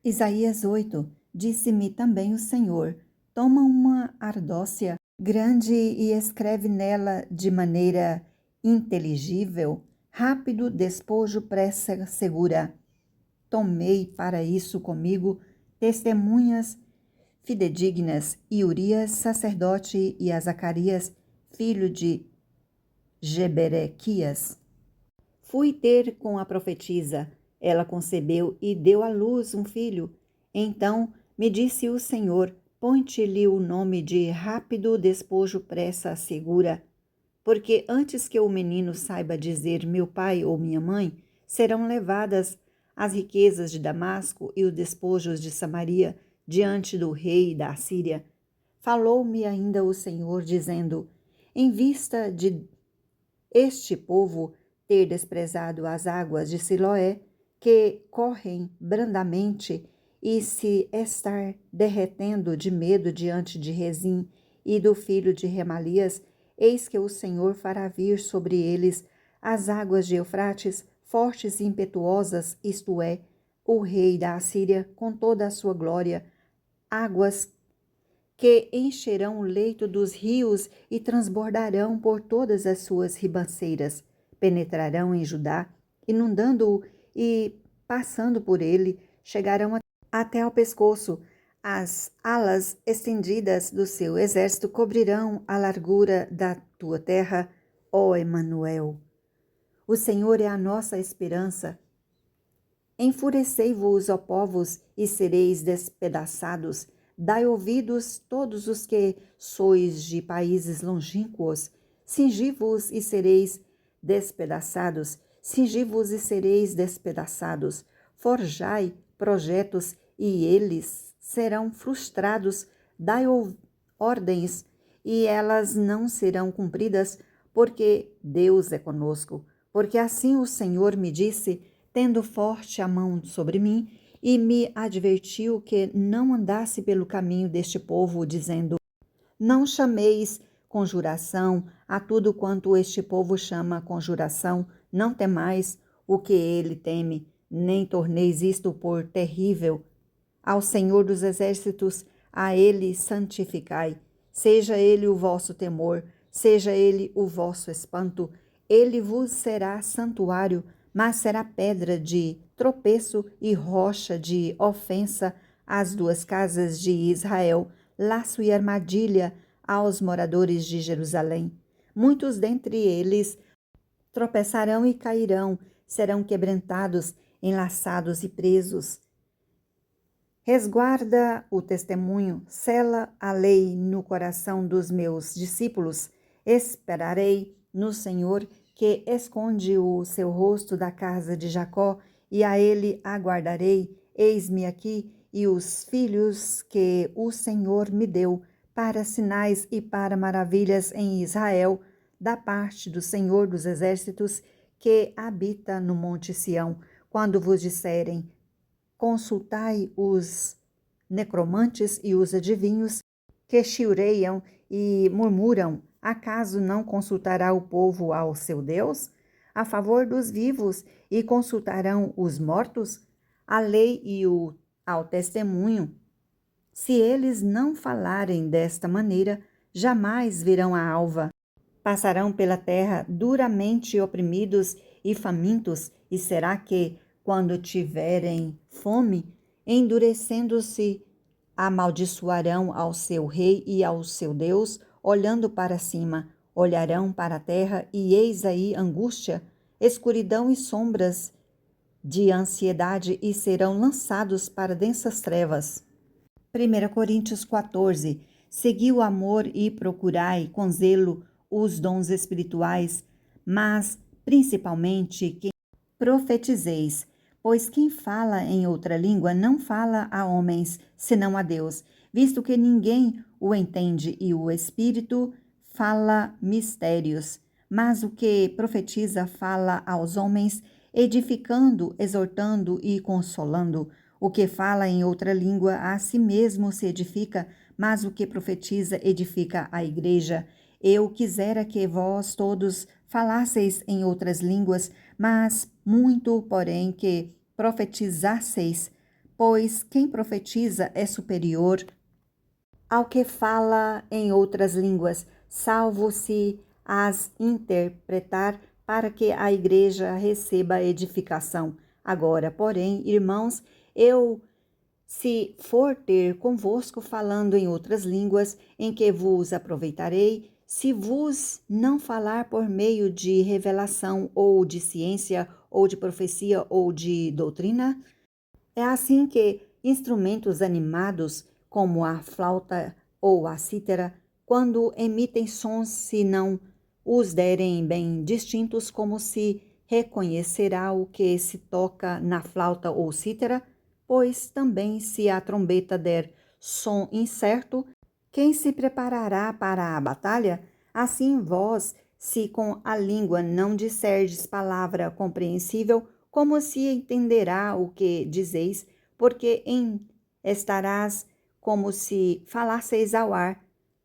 Isaías 8. Disse-me também o Senhor: toma uma ardócia grande e escreve nela de maneira inteligível, rápido despojo, pressa segura. Tomei para isso comigo testemunhas fidedignas, e Urias, sacerdote, e a Zacarias, filho de Geberequias. Fui ter com a profetisa. Ela concebeu e deu à luz um filho. Então me disse o Senhor: põe-te-lhe o nome de rápido despojo, pressa segura, porque antes que o menino saiba dizer meu pai ou minha mãe, serão levadas as riquezas de Damasco e os despojos de Samaria diante do rei da Assíria. Falou-me ainda o Senhor, dizendo: em vista de este povo ter desprezado as águas de Siloé, que correm brandamente, e se estar derretendo de medo diante de Rezim e do filho de Remalias, eis que o Senhor fará vir sobre eles as águas de Eufrates, fortes e impetuosas, isto é, o rei da Assíria, com toda a sua glória, águas que encherão o leito dos rios e transbordarão por todas as suas ribanceiras, penetrarão em Judá, inundando-o e, passando por ele, chegarão até ao pescoço. As alas estendidas do seu exército cobrirão a largura da tua terra, ó Emanuel. O Senhor é a nossa esperança. Enfurecei-vos, ó povos, e sereis despedaçados. Dai ouvidos, todos os que sois de países longínquos. Cingi-vos e sereis despedaçados. Cingi-vos e sereis despedaçados. Forjai projetos e eles serão frustrados. Dai ordens e elas não serão cumpridas, porque Deus é conosco. Porque assim o Senhor me disse, tendo forte a mão sobre mim, e me advertiu que não andasse pelo caminho deste povo, dizendo: não chameis conjuração a tudo quanto este povo chama conjuração, não temais o que ele teme, nem torneis isto por terrível. Ao Senhor dos exércitos, a ele santificai. Seja ele o vosso temor, seja ele o vosso espanto. Ele vos será santuário, mas será pedra de tropeço e rocha de ofensa às duas casas de Israel, laço e armadilha aos moradores de Jerusalém. Muitos dentre eles tropeçarão e cairão, serão quebrantados, enlaçados e presos. Resguarda o testemunho, sela a lei no coração dos meus discípulos. Esperarei no Senhor, que esconde o seu rosto da casa de Jacó, e a ele aguardarei. Eis-me aqui e os filhos que o Senhor me deu, para sinais e para maravilhas em Israel, da parte do Senhor dos exércitos, que habita no monte Sião. Quando vos disserem: consultai os necromantes e os adivinhos, que chiureiam e murmuram, acaso não consultará o povo ao seu Deus? A favor dos vivos, e consultarão os mortos? A lei e ao testemunho. Se eles não falarem desta maneira, jamais verão a alva. Passarão pela terra duramente oprimidos e famintos, e será que, quando tiverem fome, endurecendo-se, amaldiçoarão ao seu rei e ao seu Deus, olhando para cima, olharão para a terra, e eis aí angústia, escuridão e sombras de ansiedade, e serão lançados para densas trevas. 1 Coríntios 14. Segui o amor e procurai com zelo os dons espirituais, mas principalmente que profetizeis, pois quem fala em outra língua não fala a homens, senão a Deus, visto que ninguém o entende, e o Espírito fala mistérios. Mas o que profetiza fala aos homens, edificando, exortando e consolando. O que fala em outra língua a si mesmo se edifica, mas o que profetiza edifica a igreja. Eu quisera que vós todos falasseis em outras línguas, mas muito, porém, que profetizasseis, pois quem profetiza é superior ao que fala em outras línguas, salvo se as interpretar para que a igreja receba edificação. Agora, porém, irmãos, eu, se for ter convosco falando em outras línguas, em que vos aproveitarei, se vos não falar por meio de revelação, ou de ciência, ou de profecia, ou de doutrina? É assim que instrumentos animados, como a flauta ou a cítara, quando emitem sons, se não os derem bem distintos, como se reconhecerá o que se toca na flauta ou cítara? Pois também se a trombeta der som incerto, quem se preparará para a batalha? Assim vós, se com a língua não disserdes palavra compreensível, como se entenderá o que dizeis? Porque estarás como se falasseis ao ar.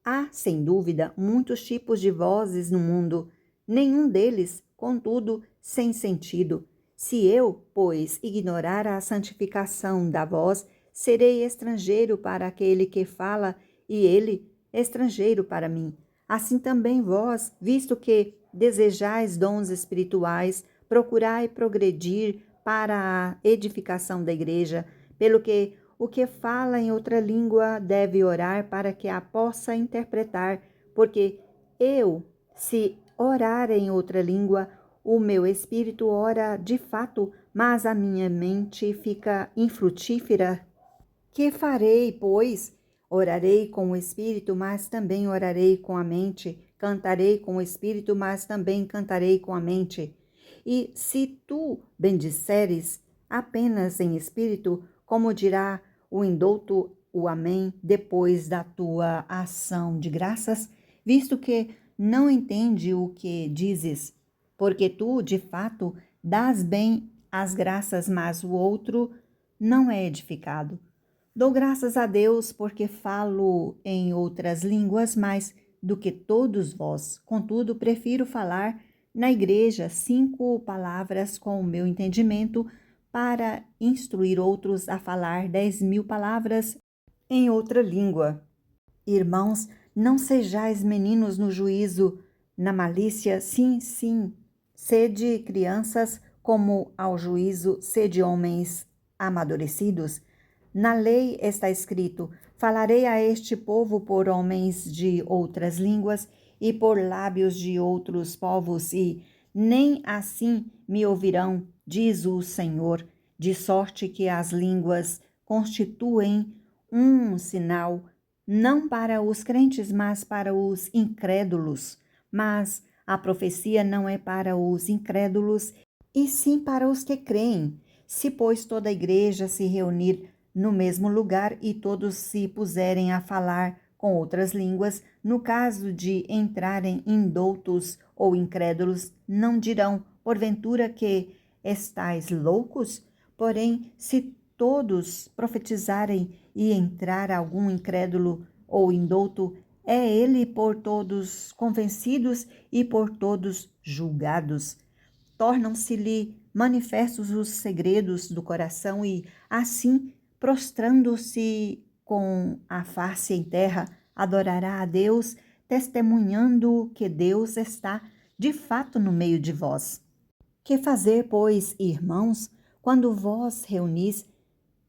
Há, sem dúvida, muitos tipos de vozes no mundo, nenhum deles, contudo, sem sentido. Se eu, pois, ignorar a santificação da voz, serei estrangeiro para aquele que fala, e ele estrangeiro para mim. Assim também vós, visto que desejais dons espirituais, procurai progredir para a edificação da igreja, pelo que o que fala em outra língua deve orar para que a possa interpretar, porque eu, se orar em outra língua, o meu espírito ora de fato, mas a minha mente fica infrutífera. Que farei, pois? Orarei com o espírito, mas também orarei com a mente. Cantarei com o espírito, mas também cantarei com a mente. E se tu bendisseres apenas em espírito, como dirá o indouto o amém depois da tua ação de graças, visto que não entende o que dizes, porque tu, de fato, dás bem as graças, mas o outro não é edificado. Dou graças a Deus porque falo em outras línguas mais do que todos vós. Contudo, prefiro falar na igreja 5 palavras com o meu entendimento para instruir outros a falar 10.000 palavras em outra língua. Irmãos, não sejais meninos no juízo, na malícia, sim, sim. Sede crianças, como ao juízo, sede homens amadurecidos. Na lei está escrito: falarei a este povo por homens de outras línguas e por lábios de outros povos, e nem assim me ouvirão, diz o Senhor, de sorte que as línguas constituem um sinal, não para os crentes, mas para os incrédulos. Mas a profecia não é para os incrédulos, e sim para os que creem. Se, pois, toda a igreja se reunir no mesmo lugar e todos se puserem a falar com outras línguas, no caso de entrarem indoutos ou incrédulos, não dirão, porventura, que estáis loucos? Porém, se todos profetizarem e entrar algum incrédulo ou indouto, é ele por todos convencidos e por todos julgados. Tornam-se-lhe manifestos os segredos do coração e, assim, prostrando-se com a face em terra, adorará a Deus, testemunhando que Deus está de fato no meio de vós. Que fazer, pois, irmãos, quando vós reunis?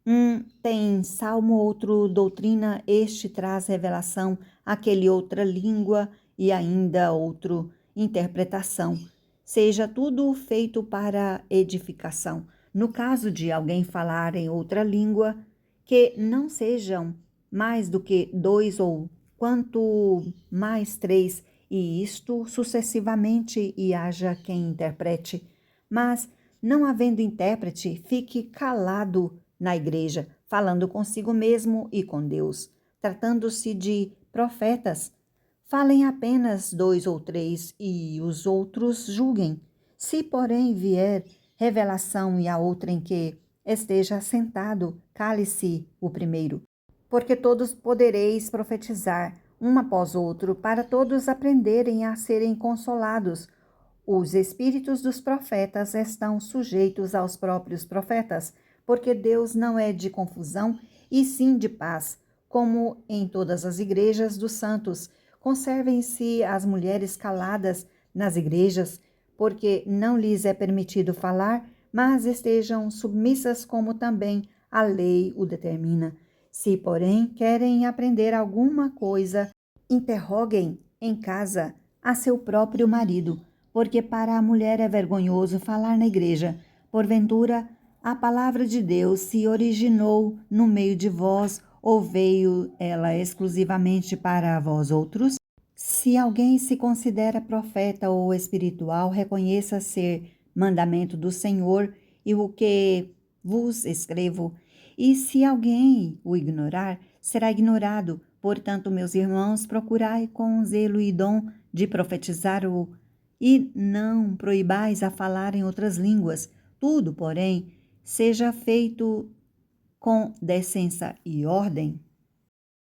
Um tem salmo, outro doutrina, este traz revelação, aquele outra língua e ainda outro interpretação. Seja tudo feito para edificação. No caso de alguém falar em outra língua, que não sejam mais do que 2 ou quanto mais 3, e isto sucessivamente, e haja quem interprete. Mas, não havendo intérprete, fique calado na igreja, falando consigo mesmo e com Deus. Tratando-se de profetas, falem apenas 2 ou 3 e os outros julguem. Se, porém, vier revelação e a outra em que esteja sentado, cale-se o primeiro. Porque todos podereis profetizar, um após outro, para todos aprenderem a serem consolados. Os espíritos dos profetas estão sujeitos aos próprios profetas, porque Deus não é de confusão, e sim de paz, como em todas as igrejas dos santos. Conservem-se as mulheres caladas nas igrejas, porque não lhes é permitido falar, mas estejam submissas como também a lei o determina. Se, porém, querem aprender alguma coisa, interroguem em casa a seu próprio marido, porque para a mulher é vergonhoso falar na igreja. Porventura, a palavra de Deus se originou no meio de vós, ou veio ela exclusivamente para vós outros? Se alguém se considera profeta ou espiritual, reconheça ser mandamento do Senhor e o que vos escrevo. E se alguém o ignorar, será ignorado. Portanto, meus irmãos, procurai com zelo e dom de profetizar e não proibais a falar em outras línguas. Tudo, porém, seja feito com decência e ordem.